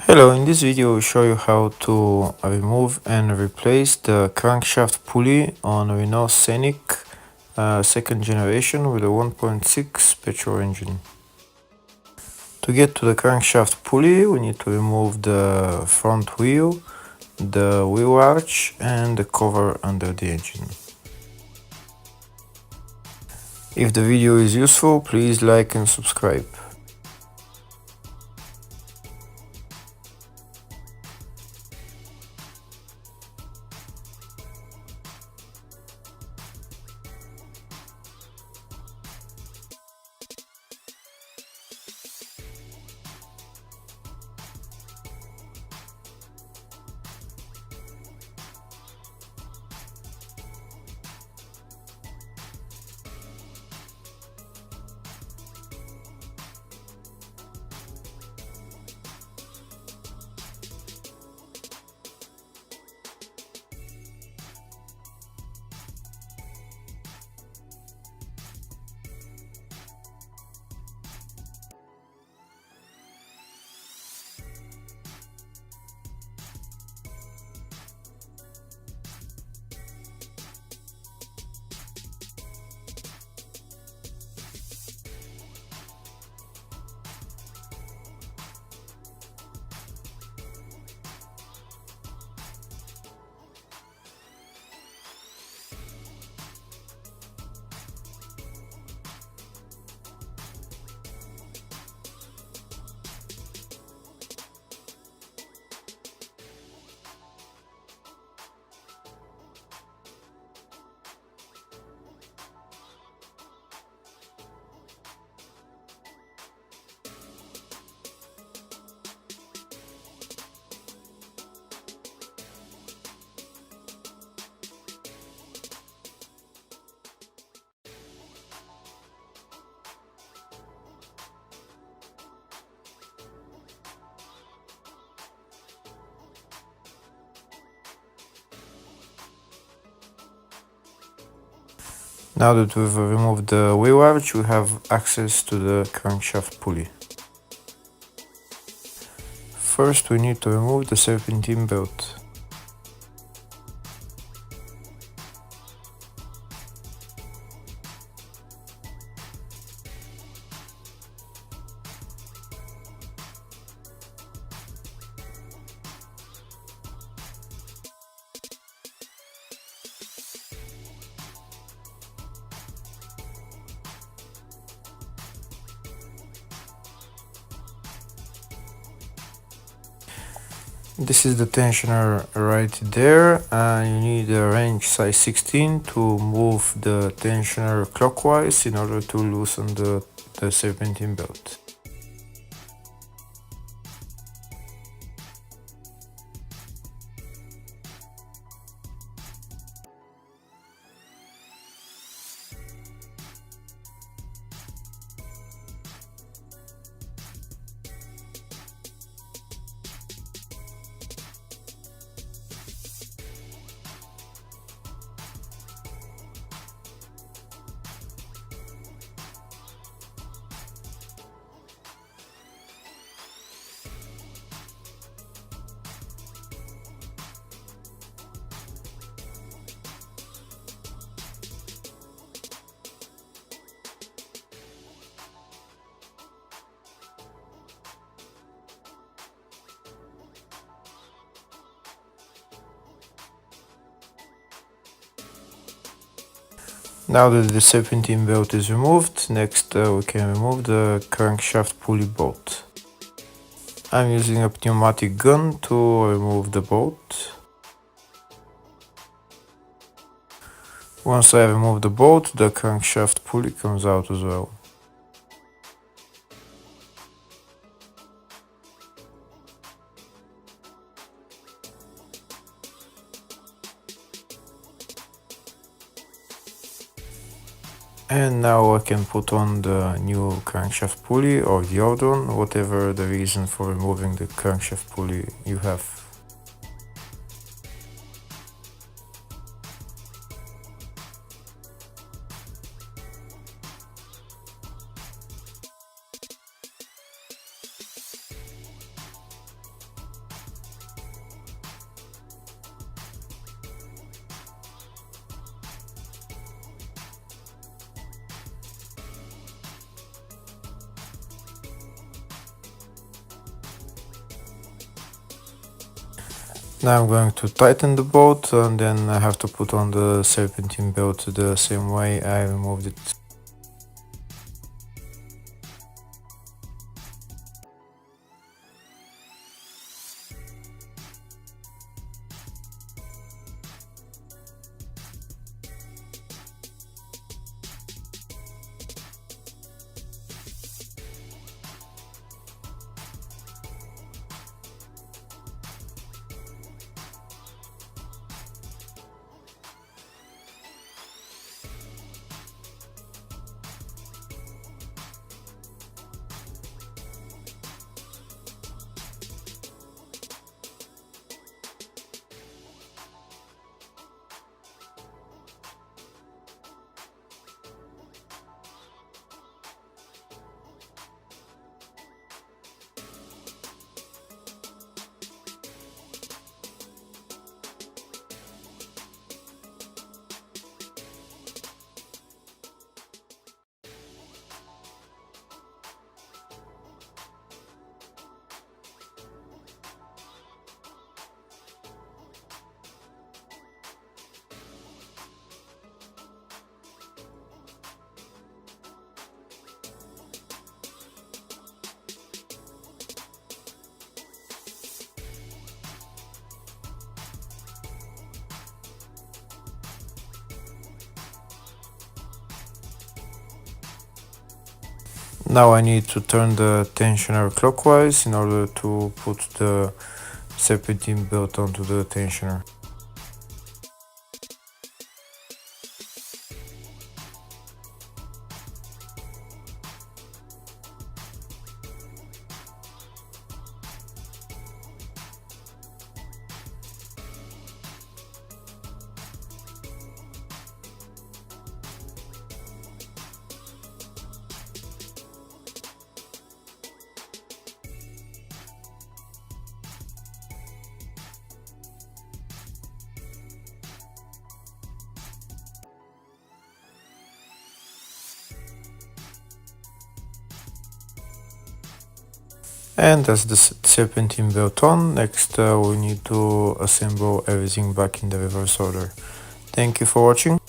Hello, in this video I will show you how to remove and replace the crankshaft pulley on Renault Scenic second generation with a 1.6 petrol engine. To get to the crankshaft pulley, we need to remove the front wheel, the wheel arch and the cover under the engine. If the video is useful, please like and subscribe. Now that we've removed the wheel arch, we have access to the crankshaft pulley. First, we need to remove the serpentine belt. This is the tensioner right there, and you need a wrench size 16 to move the tensioner clockwise in order to loosen the serpentine belt. Now that the serpentine belt is removed, next we can remove the crankshaft pulley bolt. I'm using a pneumatic gun to remove the bolt. Once I remove the bolt, the crankshaft pulley comes out as well. And now I can put on the new crankshaft pulley or the old one, whatever the reason for removing the crankshaft pulley you have. Now I'm going to tighten the bolt, and then I have to put on the serpentine belt the same way I removed it. Now I need to turn the tensioner clockwise in order to put the serpentine belt onto the tensioner. And that's the serpentine belt on. Next we need to assemble everything back in the reverse order. Thank you for watching.